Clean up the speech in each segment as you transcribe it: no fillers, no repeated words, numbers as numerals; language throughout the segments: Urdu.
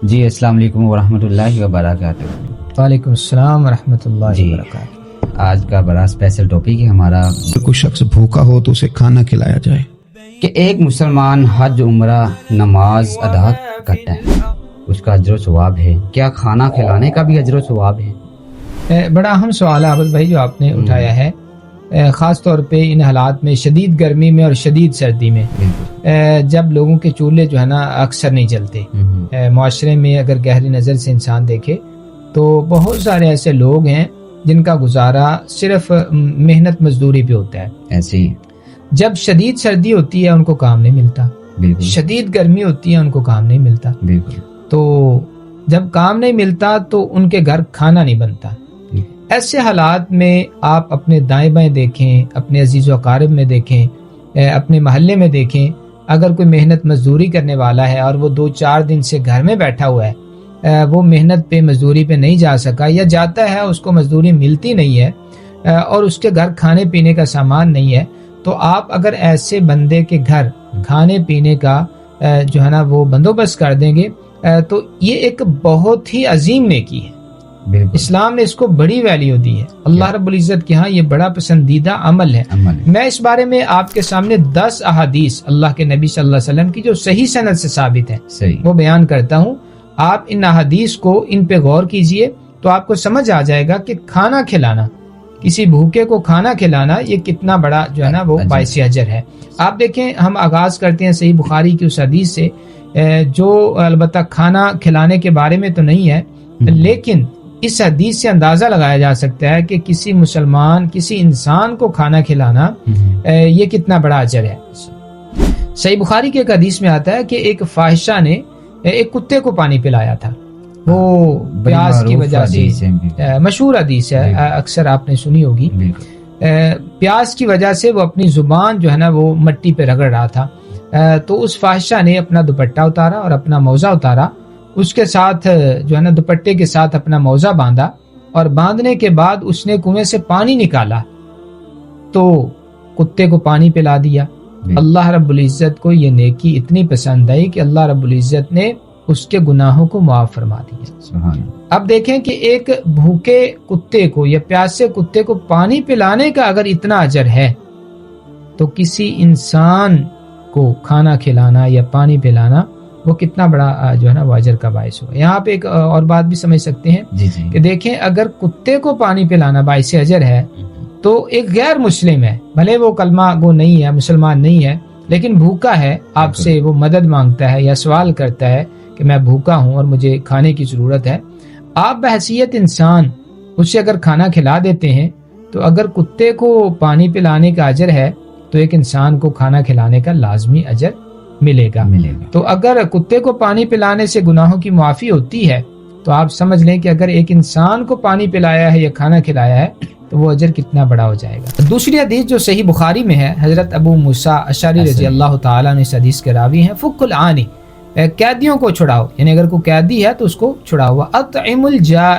جی السلام علیکم ورحمۃ اللہ وبرکاتہ۔ وعلیکم السلام ورحمۃ اللہ وبرکاتہ۔ آج کا بڑا اسپیشل ٹاپک ہے ہمارا کوئی شخص بھوکا ہو تو اسے کھانا کھلایا جائے کہ ایک مسلمان حج عمرہ نماز ادا کرتا ہے، اس کا اجر و ثواب ہے، کیا کھانا کھلانے کا بھی اجر و ثواب ہے؟ بڑا اہم سوال ہے عابد بھائی جو آپ نے اٹھایا ہے، خاص طور پہ ان حالات میں، شدید گرمی میں اور شدید سردی میں، جب لوگوں کے چولہے جو ہے نا اکثر نہیں چلتے۔ معاشرے میں اگر گہری نظر سے انسان دیکھے تو بہت سارے ایسے لوگ ہیں جن کا گزارا صرف محنت مزدوری پہ ہوتا ہے۔ ایسے ہی جب شدید سردی ہوتی ہے ان کو کام نہیں ملتا، بالکل شدید گرمی ہوتی ہے ان کو کام نہیں ملتا، بالکل۔ تو جب کام نہیں ملتا تو ان کے گھر کھانا نہیں بنتا۔ ایسے حالات میں آپ اپنے دائیں بائیں دیکھیں، اپنے عزیز و اقارب میں دیکھیں، اپنے محلے میں دیکھیں، اگر کوئی محنت مزدوری کرنے والا ہے اور وہ 2-4 دن سے گھر میں بیٹھا ہوا ہے، وہ محنت پہ مزدوری پہ نہیں جا سکا یا جاتا ہے اس کو مزدوری ملتی نہیں ہے اور اس کے گھر کھانے پینے کا سامان نہیں ہے، تو آپ اگر ایسے بندے کے گھر کھانے پینے کا جو ہے نا وہ بندوبست کر دیں گے تو یہ ایک بہت ہی عظیم نیکی ہے۔ بالکل اسلام نے اس کو بڑی ویلیو دی ہے، اللہ رب العزت کے ہاں یہ بڑا پسندیدہ عمل ہے۔ میں اس بارے میں آپ کے سامنے 10 احادیث اللہ کے نبی صلی اللہ علیہ وسلم کی جو صحیح سند سے ثابت ہیں وہ بیان کرتا ہوں۔ آپ ان احادیث کو ان پہ غور کیجئے تو آپ کو سمجھ آ جائے گا کہ کھانا کھلانا، کسی بھوکے کو کھانا کھلانا یہ کتنا بڑا جو ہے نا وہ باعث اجر ہے۔ آپ دیکھیں، ہم آغاز کرتے ہیں صحیح بخاری کی اس حدیث سے جو البتہ کھانا کھلانے کے بارے میں تو نہیں ہے، لیکن اس حدیث سے اندازہ لگایا جا سکتا ہے کہ کسی مسلمان، کسی انسان کو کھانا کھلانا یہ کتنا بڑا اجر ہے۔ صحیح بخاری کے ایک حدیث میں آتا ہے کہ ایک فاحشہ نے ایک کتے کو پانی پلایا تھا، وہ پیاس کی وجہ سے، مشہور حدیث ہے، اکثر آپ نے سنی ہوگی، پیاس کی وجہ سے وہ اپنی زبان جو ہے نا وہ مٹی پہ رگڑ رہا تھا، تو اس فاحشہ نے اپنا دوپٹہ اتارا اور اپنا موزہ اتارا، اس کے ساتھ جو ہے نا دوپٹے کے ساتھ اپنا موزہ باندھا، اور باندھنے کے بعد اس نے کنویں سے پانی نکالا تو کتے کو پانی پلا دیا۔ اللہ رب العزت کو یہ نیکی اتنی پسند آئی کہ اللہ رب العزت نے اس کے گناہوں کو معاف فرما دیا۔ اب دیکھیں کہ ایک بھوکے کتے کو یا پیاسے کتے کو پانی پلانے کا اگر اتنا اجر ہے تو کسی انسان کو کھانا کھلانا یا پانی پلانا وہ کتنا بڑا جو ہے نا وہ اجر کا باعث ہوگا۔ یہاں پہ ایک اور بات بھی سمجھ سکتے ہیں کہ دیکھیں، اگر کتے کو پانی پلانا باعث اجر ہے تو ایک غیر مسلم ہے، بھلے وہ کلمہ گو نہیں ہے، مسلمان نہیں ہے، لیکن بھوکا ہے، آپ سے وہ مدد مانگتا ہے یا سوال کرتا ہے کہ میں بھوکا ہوں اور مجھے کھانے کی ضرورت ہے، آپ بحیثیت انسان اسے اگر کھانا کھلا دیتے ہیں تو اگر کتے کو پانی پلانے کا اجر ہے تو ایک انسان کو کھانا کھلانے کا لازمی اجر ملے گا۔ تو اگر کتے کو پانی پلانے سے گناہوں کی معافی ہوتی ہے تو آپ سمجھ لیں کہ اگر ایک انسان کو پانی پلایا ہے یا کھانا کھلایا ہے تو وہ اجر کتنا بڑا ہو جائے گا۔ دوسری حدیث جو صحیح بخاری میں ہے، حضرت ابو موسیٰ اشعری رضی اللہ تعالیٰ عنہ اس حدیث کے راوی ہیں، فک العانی، قیدیوں کو چھڑاؤ، یعنی اگر کوئی قیدی ہے تو اس کو چھڑاؤ، اطعم الجاع،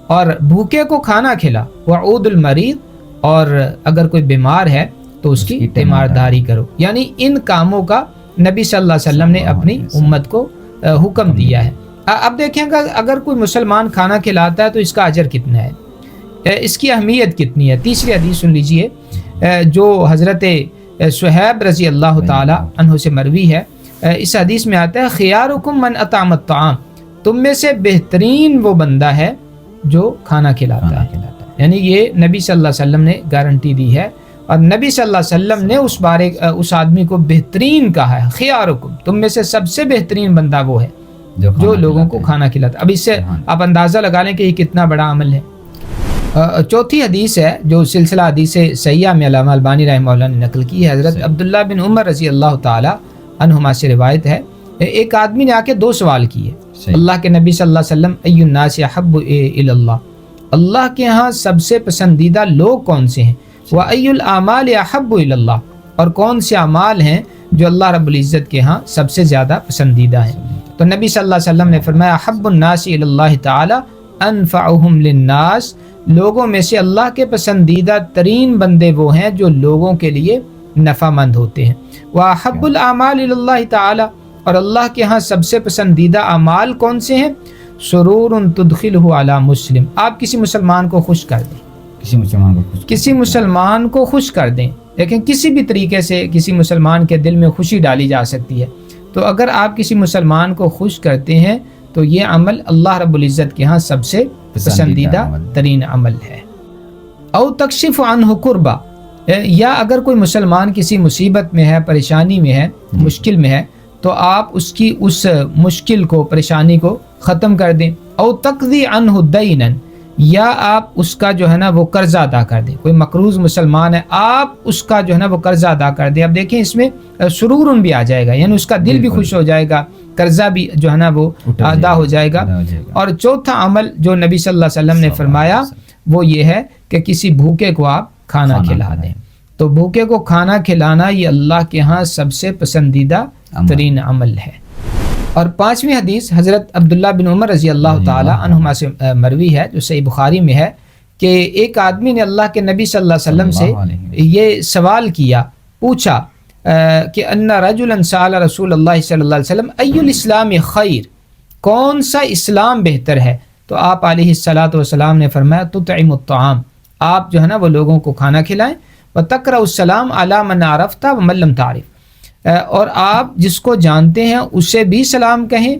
اور بھوکے کو کھانا کھلا، وعود المریض، اور اگر کوئی بیمار ہے تو اس کی تیمارداری کرو۔ یعنی ان کاموں کا نبی صلی اللہ علیہ وسلم نے اپنی امت کو حکم دیا ہے۔ اب دیکھیں گا اگر کوئی مسلمان کھانا کھلاتا ہے تو اس کا اجر کتنا ہے، اس کی اہمیت کتنی ہے۔ تیسری حدیث سن لیجئے جو حضرت صہیب رضی اللہ تعالی عنہ سے مروی ہے۔ اس حدیث میں آتا ہے خیارکم من اطعم الطعام، تم میں سے بہترین وہ بندہ ہے جو کھانا کھلاتا ہے، یعنی یہ نبی صلی اللہ علیہ وسلم نے گارنٹی دی ہے، اور نبی صلی اللہ علیہ وسلم نے اس آدمی کو بہترین کہا ہے، خیارکم، تم میں سے سب سے بہترین بندہ وہ ہے جو لوگوں کو کھانا کھلاتا ہے۔ اب اس سے آپ اندازہ لگا لیں کہ یہ کتنا بڑا عمل ہے۔ چوتھی حدیث ہے جو سلسلہ حدیث سیاح میں علامہ البانی رحمہ اللہ نے نقل کی ہے، حضرت عبداللہ بن عمر رضی اللہ تعالی عنہما سے روایت ہے، ایک آدمی نے آ کے 2 سوال کیے، اللہ کے نبی صلی اللہ علیہ وسلم، ای الناس احب الی اللہ، اللہ کے ہاں سب سے پسندیدہ لوگ کون سے ہیں، وَأَيُّ الْأَعْمَالِ أَحَبُّ إِلَى اللَّهِ، اور کون سے اعمال ہیں جو اللہ رب العزت کے ہاں سب سے زیادہ پسندیدہ ہیں۔ تو نبی صلی اللہ علیہ وسلم نے فرمایا احب الناس الی اللہ تعالی انفعهم للناس، لوگوں میں سے اللہ کے پسندیدہ ترین بندے وہ ہیں جو لوگوں کے لیے نفع مند ہوتے ہیں۔ وَأَحَبُّ الْأَعْمَالِ إِلَى اللَّهِ تعالی، اور اللہ کے ہاں سب سے پسندیدہ اعمال کون سے ہیں؟ سرور تدخلہ علی مسلم، آپ کسی مسلمان کو خوش کر دیں، کسی مسلمان کو خوش کر دیں. لیکن کسی بھی طریقے سے کسی مسلمان کے دل میں خوشی ڈالی جا سکتی ہے. تو اگر آپ کسی مسلمان کو خوش کرتے ہیں تو یہ عمل اللہ رب العزت کے ہاں سب سے پسندیدہ ترین عمل ہے. او تکشف عنہ کربا، یا اگر کوئی مسلمان کسی مصیبت میں ہے، پریشانی میں ہے، مشکل میں ہے، تو آپ اس کی اس مشکل کو، پریشانی کو ختم کر دیں. او تقضی عنہ دینا، یا آپ اس کا جو ہے نا وہ قرضہ ادا کر دیں. کوئی مقروض مسلمان ہے، آپ اس کا جو ہے نا وہ قرضہ ادا کر دیں. اب دیکھیں اس میں سرور بھی آ جائے گا، یعنی اس کا دل بھی خوش ہو جائے گا، قرضہ بھی جو ہے نا وہ ادا ہو جائے گا. اور چوتھا عمل جو نبی صلی اللہ علیہ وسلم نے فرمایا وہ یہ ہے کہ کسی بھوکے کو آپ کھانا کھلا دیں. تو بھوکے کو کھانا کھلانا یہ اللہ کے ہاں سب سے پسندیدہ ترین عمل ہے. اور پانچویں حدیث حضرت عبداللہ بن عمر رضی اللہ تعالی عنہما سے مروی ہے، جو صحیح بخاری میں ہے، کہ ایک آدمی نے اللہ کے نبی صلی اللہ علیہ وسلم سے یہ سوال کیا، پوچھا کہ ان رجلا سأل رسول اللہ صلی اللہ علیہ وسلم ای الاسلام خیر، کون سا اسلام بہتر ہے؟ تو آپ علیہ الصلاۃ والسلام نے فرمایا تطعم الطعام، آپ جو ہے نا وہ لوگوں کو کھانا کھلائیں، وتقرأ السلام علی من عرفت ومن لم تعرف، اور آپ جس کو جانتے ہیں اسے بھی سلام کہیں،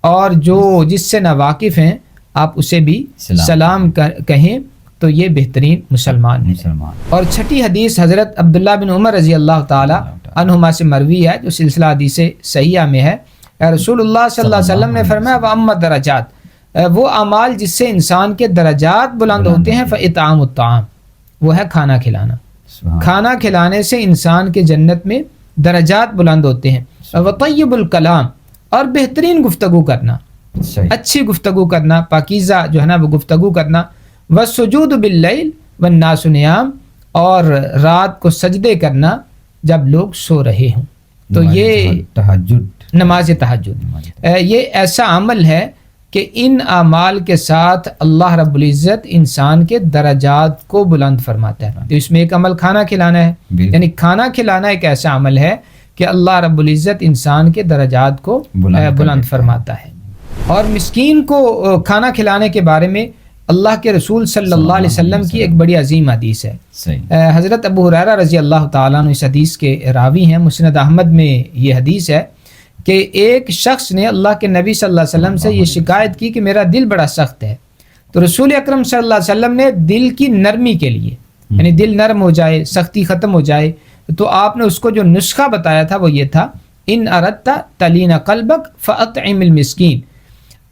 اور جو جس سے ناواقف ہیں آپ اسے بھی سلام کہیں، تو یہ بہترین مسلمان ہیں. اور چھٹی حدیث حضرت عبداللہ بن عمر رضی اللہ تعالی عنہما سے مروی ہے، جو سلسلہ حدیث صحیحہ میں ہے. رسول اللہ صلی اللہ علیہ وسلم نے فرمایا وَأَمَّا الدَّرَجَاتِ، وہ اعمال جس سے انسان کے درجات بلند ہوتے ہیں، فَإِطْعَامُ الطَّعَامِ، وہ ہے کھانا کھلانا. کھانا کھلانے سے انسان کے جنت میں درجات بلند ہوتے ہیں. وطیب الکلام، اور بہترین گفتگو کرنا، اچھی گفتگو کرنا، پاکیزہ جو ہے نا وہ گفتگو کرنا. والسجود باللیل والناس نیام، اور رات کو سجدے کرنا جب لوگ سو رہے ہوں. تو یہ نماز تہجد یہ ایسا عمل ہے کہ ان اعمال کے ساتھ اللہ رب العزت انسان کے درجات کو بلند فرماتا ہے. تو اس میں ایک عمل کھانا کھلانا ہے، یعنی کھانا کھلانا ایک ایسا عمل ہے کہ اللہ رب العزت انسان کے درجات کو بلند فرماتا ہے. اور مسکین کو کھانا کھلانے کے بارے میں اللہ کے رسول صلی اللہ علیہ وسلم کی ایک بڑی عظیم حدیث ہے. حضرت ابو ہریرہ رضی اللہ تعالیٰ عنہ اس حدیث کے راوی ہیں. مسند احمد میں یہ حدیث ہے کہ ایک شخص نے اللہ کے نبی صلی اللہ علیہ وسلم سے یہ شکایت کی کہ میرا دل بڑا سخت ہے. تو رسول اکرم صلی اللہ علیہ وسلم نے دل کی نرمی کے لیے، یعنی دل نرم ہو جائے، سختی ختم ہو جائے، تو آپ نے اس کو جو نسخہ بتایا تھا وہ یہ تھا، ان اردت تلین قلبک فاطعم المسکین،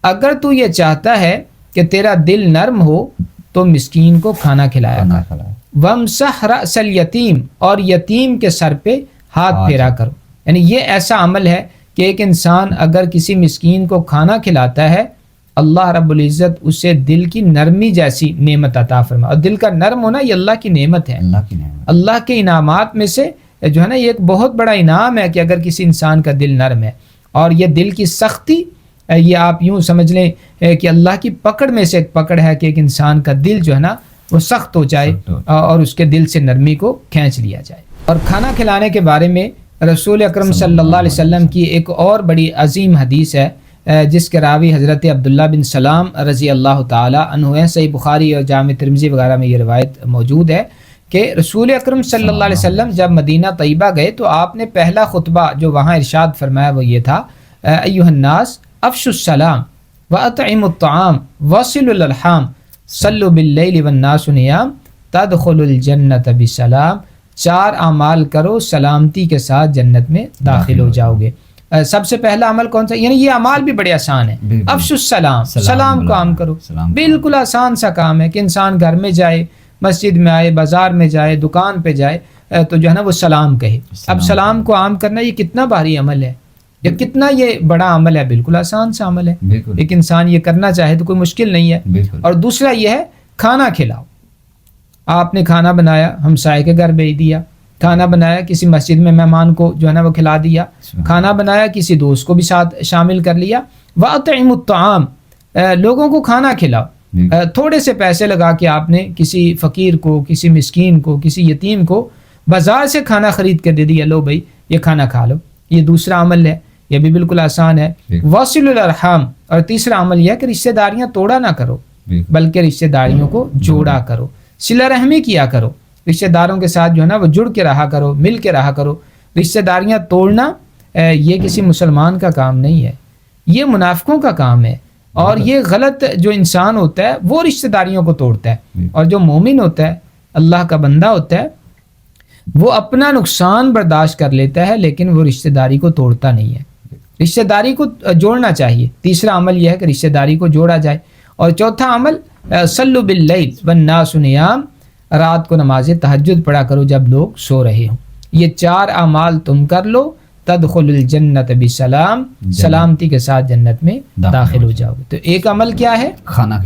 اگر تو یہ چاہتا ہے کہ تیرا دل نرم ہو تو مسکین کو کھانا کھلایا کر. وامسح رأس الیتیم، اور یتیم کے سر پہ ہاتھ پھیرا کرو. یعنی یہ ایسا عمل ہے کہ ایک انسان اگر کسی مسکین کو کھانا کھلاتا ہے، اللہ رب العزت اسے دل کی نرمی جیسی نعمت عطا فرمائے. اور دل کا نرم ہونا یہ اللہ کی نعمت ہے، اللہ کے انعامات میں سے جو ہے نا یہ ایک بہت بڑا انعام ہے کہ اگر کسی انسان کا دل نرم ہے. اور یہ دل کی سختی، یہ آپ یوں سمجھ لیں کہ اللہ کی پکڑ میں سے ایک پکڑ ہے کہ ایک انسان کا دل جو ہے نا وہ سخت ہو جائے اور اس کے دل سے نرمی کو کھینچ لیا جائے. اور کھانا کھلانے کے بارے میں رسول اکرم صلی اللہ علیہ وسلم کی ایک اور بڑی عظیم حدیث ہے، جس کے راوی حضرت عبداللہ بن سلام رضی اللہ تعالی عنہ ہیں. صحیح بخاری اور جامع ترمذی وغیرہ میں یہ روایت موجود ہے کہ رسول اکرم صلی اللہ علیہ وسلم جب مدینہ طیبہ گئے تو آپ نے پہلا خطبہ جو وہاں ارشاد فرمایا وہ یہ تھا، ایھا الناس افشوا السلام واطعموا الطعام وصلوا الارحام صلوا باللیل والناس نیام تدخلوا الجنۃ بسلام. 4 اعمال کرو، سلامتی کے ساتھ جنت میں داخل ہو جاؤ گے. سب سے پہلا عمل کون سا؟ یعنی یہ اعمال بھی بڑے آسان ہیں. افشوا السلام، سلام کو عام کرو. بالکل آسان سا کام ہے کہ انسان گھر میں جائے، مسجد میں آئے، بازار میں جائے، دکان پہ جائے تو جو ہے نا وہ سلام کہے. اب سلام کو عام کرنا یہ کتنا بھاری عمل ہے، یہ کتنا یہ بڑا عمل ہے. بالکل آسان سا عمل ہے، ایک انسان یہ کرنا چاہے تو کوئی مشکل نہیں ہے. اور دوسرا یہ ہے کھانا کھلاؤ. آپ نے کھانا بنایا، ہمسائے کے گھر بھیج دیا. کھانا بنایا، کسی مسجد میں مہمان کو جو ہے نا وہ کھلا دیا. کھانا بنایا، کسی دوست کو بھی ساتھ شامل کر لیا. وَأَطْعِمُوا الطَّعَامَ، لوگوں کو کھانا کھلاؤ. تھوڑے سے پیسے لگا کے آپ نے کسی فقیر کو، کسی مسکین کو، کسی یتیم کو بازار سے کھانا خرید کے دے دیا، لو بھائی یہ کھانا کھا لو. یہ دوسرا عمل ہے یہ بھی بالکل آسان ہے. واصل الارحام، اور تیسرا عمل یہ ہے کہ رشتہ داریاں توڑا نہ کرو بلکہ رشتہ داریوں کو جوڑا کرو، صلہ رحمی کیا کرو، رشتہ داروں کے ساتھ جو ہے نا وہ جڑ کے رہا کرو، مل کے رہا کرو. رشتہ داریاں توڑنا یہ کسی مسلمان کا کام نہیں ہے، یہ منافقوں کا کام ہے. اور یہ غلط جو انسان ہوتا ہے وہ رشتہ داریوں کو توڑتا ہے، اور جو مومن ہوتا ہے، اللہ کا بندہ ہوتا ہے، وہ اپنا نقصان برداشت کر لیتا ہے لیکن وہ رشتہ داری کو توڑتا نہیں ہے. رشتہ داری کو جوڑنا چاہیے. تیسرا عمل یہ ہے کہ رشتہ داری کو جوڑا جائے. اور چوتھا عمل صلوا باللیل والناس نیام، رات کو نماز تہجد پڑھا کرو جب لوگ سو رہے ہوں. یہ 4 اعمال تم کر لو، تدخل الجنت بسلام، سلامتی کے ساتھ جنت میں داخل ہو جاؤ گے. تو ایک عمل کیا ہے؟ کھانا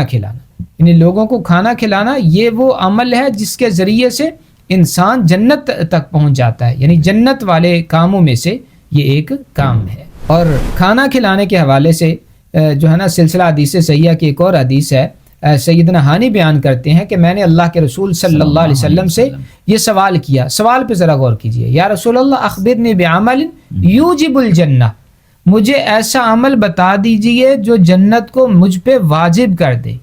کھلانا. یعنی لوگوں کو کھانا کھلانا یہ وہ عمل ہے جس کے ذریعے سے انسان جنت تک پہنچ جاتا ہے. یعنی جنت والے کاموں میں سے یہ ایک کام ہے. اور کھانا کھلانے کے حوالے سے جو ہے نا سلسلہ حدیث صحیحہ کی ایک اور حدیث ہے. سیدنا ہانی بیان کرتے ہیں کہ میں نے اللہ کے رسول صلی اللہ علیہ وسلم سے یہ سوال کیا. سوال پہ ذرا غور کیجئے. یا رسول اللہ اخبرنی بعمل یوجب الجنہ، مجھے ایسا عمل بتا دیجئے جو جنت کو مجھ پہ واجب کر دے،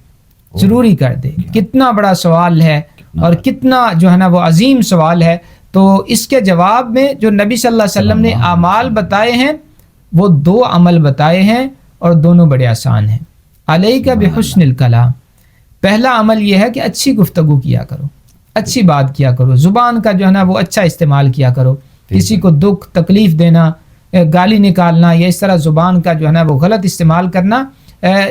ضروری کر دے. کتنا بڑا سوال ہے اور کتنا جو ہے نا وہ عظیم سوال ہے. تو اس کے جواب میں جو نبی صلی اللہ علیہ وسلم نے اعمال بتائے ہیں وہ 2 عمل بتائے ہیں اور دونوں بڑے آسان ہیں. علیک بحسن الکلام، پہلا عمل یہ ہے کہ اچھی گفتگو کیا کرو، اچھی بات کیا کرو، زبان کا جو ہے نا وہ اچھا استعمال کیا کرو. کسی کو دکھ تکلیف دینا، گالی نکالنا یا اس طرح زبان کا جو ہے نا وہ غلط استعمال کرنا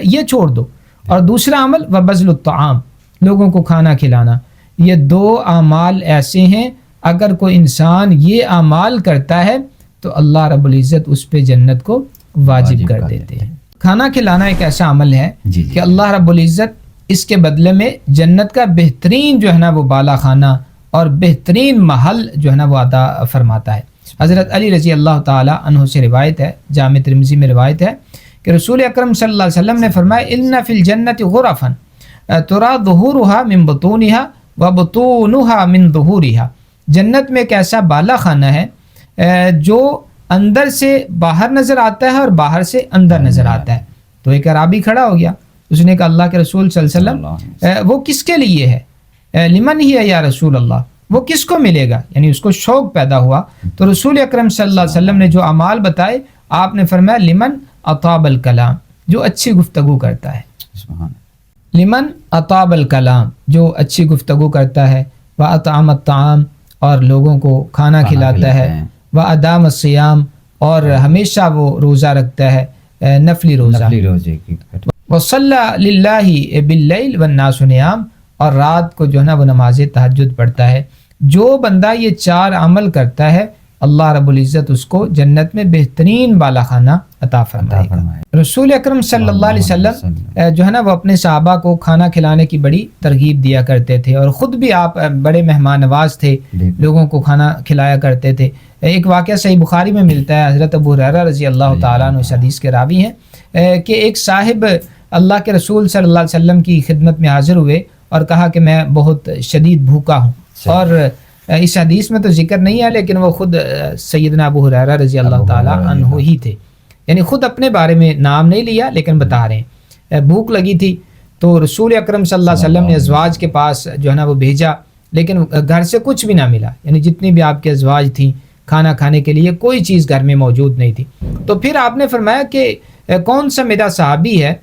یہ چھوڑ دو. اور دوسرا عمل وبذل الطعام، لوگوں کو کھانا کھلانا. یہ 2 اعمال ایسے ہیں اگر کوئی انسان یہ اعمال کرتا ہے تو اللہ رب العزت اس پہ جنت کو واجب کر دیتے ہیں. کھانا کھلانا ایک ایسا عمل ہے کہ اللہ رب العزت اس کے بدلے میں جنت کا بہترین جو ہے نا وہ بالا خانہ اور بہترین محل جو ہے نا وہ عطا فرماتا ہے. حضرت علی رضی اللہ تعالی عنہ سے روایت ہے، جامع ترمذی میں روایت ہے کہ رسول اکرم صلی اللہ علیہ وسلم نے فرمایا ان فی الجنت غرفا ترا ظہورها من بطونها وبطونها من ظہورها. جنت میں ایک ایسا بالا خانہ ہے جو اندر سے باہر نظر آتا ہے اور باہر سے اندر نظر آتا ہے. تو ایک اعرابی کھڑا ہو گیا، اس نے کہا اللہ کے رسول صلی اللہ علیہ وسلم وہ کس کے لیے ہے؟ لمن ہی ہے یا رسول اللہ، وہ کس کو ملے گا؟ یعنی اس کو شوق پیدا ہوا. تو رسول اکرم صلی اللہ علیہ وسلم نے جو اعمال بتائے آپ نے فرمایا لمن اطاب الکلام، جو اچھی گفتگو کرتا ہے. لمن اطاب الکلام، جو اچھی گفتگو کرتا ہے. واطعم الطعام، اور لوگوں کو کھانا کھلاتا ہے. وادام الصیام، اور ہمیشہ وہ روزہ رکھتا ہے، نفلی روزہ. وصلی للہ باللیل والناس نیام، اور رات کو جو ہے نا وہ نماز تہجد پڑھتا ہے. جو بندہ یہ 4 عمل کرتا ہے اللہ رب العزت اس کو جنت میں بہترین بالا خانہ عطا فرمائے گا. رسول اکرم صلی اللہ علیہ وسلم جو ہے نا وہ اپنے صحابہ کو کھانا کھلانے کی بڑی ترغیب دیا کرتے تھے، اور خود بھی آپ بڑے مہمان نواز تھے، لوگوں کو کھانا کھلایا کرتے تھے. ایک واقعہ صحیح بخاری میں ملتا ہے، حضرت ابو ہریرہ رضی اللہ تعالیٰ عنہ اس حدیث کے راوی ہیں کہ ایک صاحب اللہ کے رسول صلی اللہ علیہ وسلم کی خدمت میں حاضر ہوئے اور کہا کہ میں بہت شدید بھوکا ہوں. اور اس حدیث میں تو ذکر نہیں ہے لیکن وہ خود سیدنا ابو ہریرہ رضی اللہ تعالیٰ عنہ ہی تھے. یعنی خود اپنے بارے میں نام نہیں لیا لیکن بتا رہے ہیں. بھوک لگی تھی تو رسول اکرم صلی اللہ علیہ وسلم نے ازواج کے پاس جو ہے نا وہ بھیجا، لیکن گھر سے کچھ بھی نہ ملا. یعنی جتنی بھی آپ کے ازواج تھیں کھانا کھانے کے لیے کوئی چیز گھر میں موجود نہیں تھی. تو پھر آپ نے فرمایا کہ کون سا میرا صحابی ہے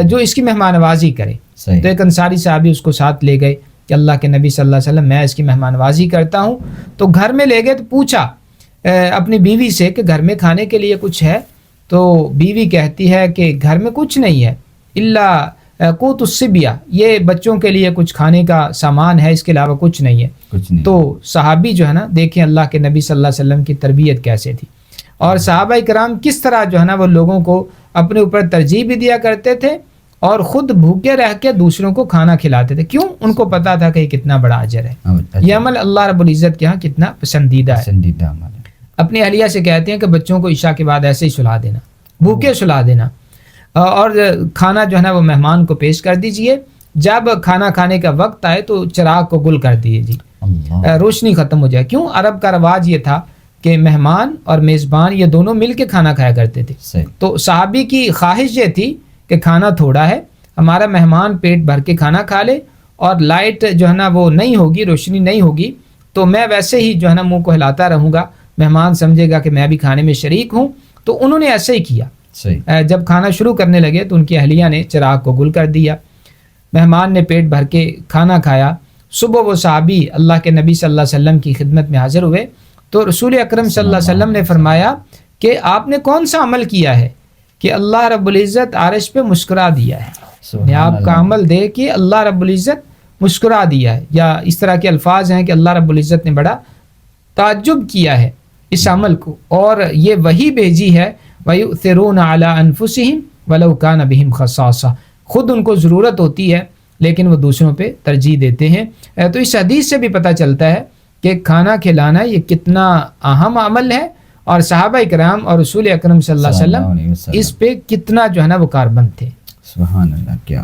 جو اس کی مہمان نوازی کرے. تو ایک انصاری صحابی اس کو ساتھ لے گئے کہ اللہ کے نبی صلی اللہ علیہ وسلم میں اس کی مہمان نوازی کرتا ہوں. تو گھر میں لے گئے تو پوچھا اپنی بیوی سے کہ گھر میں کھانے کے لیے کچھ ہے؟ تو بیوی کہتی ہے کہ گھر میں کچھ نہیں ہے الا قوت الصبیہ، یہ بچوں کے لیے کچھ کھانے کا سامان ہے، اس کے علاوہ کچھ نہیں ہے. تو صحابی جو ہے نا دیکھیں اللہ کے نبی صلی اللہ علیہ وسلم کی تربیت کیسے تھی، اور صحابہ کرام کس طرح جو ہے نا وہ لوگوں کو اپنے اوپر ترجیح بھی دیا کرتے تھے اور خود بھوکے رہ کے دوسروں کو کھانا کھلاتے تھے. کیوں؟ ان کو پتا تھا کہ یہ کتنا بڑا اجر ہے. یہ عمل اللہ رب العزت کے ہاں کتنا پسندیدہ ہے. اپنی اہلیہ سے کہتے ہیں کہ بچوں کو عشاء کے بعد ایسے ہی سلا دینا، بھوکے سلا دینا، اور کھانا جو ہے نا وہ مہمان کو پیش کر دیجئے. جب کھانا کھانے کا وقت آئے تو چراغ کو گل کر دیجیے، روشنی ختم ہو جائے. کیوں؟ عرب کا رواج یہ تھا کہ مہمان اور میزبان یہ دونوں مل کے کھانا کھایا کرتے تھے. تو صحابی کی خواہش یہ تھی کہ کھانا تھوڑا ہے, ہمارا مہمان پیٹ بھر کے کھانا کھا لے, اور لائٹ جو ہے نا وہ نہیں ہوگی, روشنی نہیں ہوگی, تو میں ویسے ہی جو ہے نا منہ کو ہلاتا رہوں گا, مہمان سمجھے گا کہ میں بھی کھانے میں شریک ہوں. تو انہوں نے ایسے ہی کیا. جب کھانا شروع کرنے لگے تو ان کی اہلیہ نے چراغ کو گل کر دیا, مہمان نے پیٹ بھر کے کھانا کھایا. صبح وہ صحابی اللہ کے نبی صلی اللہ علیہ وسلم کی خدمت میں حاضر ہوئے تو رسول اکرم صلی اللہ علیہ وسلم نے فرمایا کہ آپ نے کون سا عمل کیا ہے کہ اللہ رب العزت عرش پہ مسکرا دیا ہے. آپ کا عمل دے کہ اللہ رب العزت مسکرا دیا ہے, یا اس طرح کے الفاظ ہیں کہ اللہ رب العزت نے بڑا تعجب کیا ہے اس عمل کو, اور یہ وہی بھیجی ہے وَيُؤْثِرُونَ عَلَىٰ أَنفُسِهِمْ وَلَوْ كَانَ بِهِمْ خَصَاصَةٌ, خود ان کو ضرورت ہوتی ہے لیکن وہ دوسروں پہ ترجیح دیتے ہیں. تو اس حدیث سے بھی پتہ چلتا ہے کہ کھانا کھلانا یہ کتنا اہم عمل ہے, اور صحابہ کرام اور رسول اکرم صلی اللہ علیہ وسلم اس پہ کتنا جو ہے نا وہ کاربند تھے. سبحان اللہ, کیا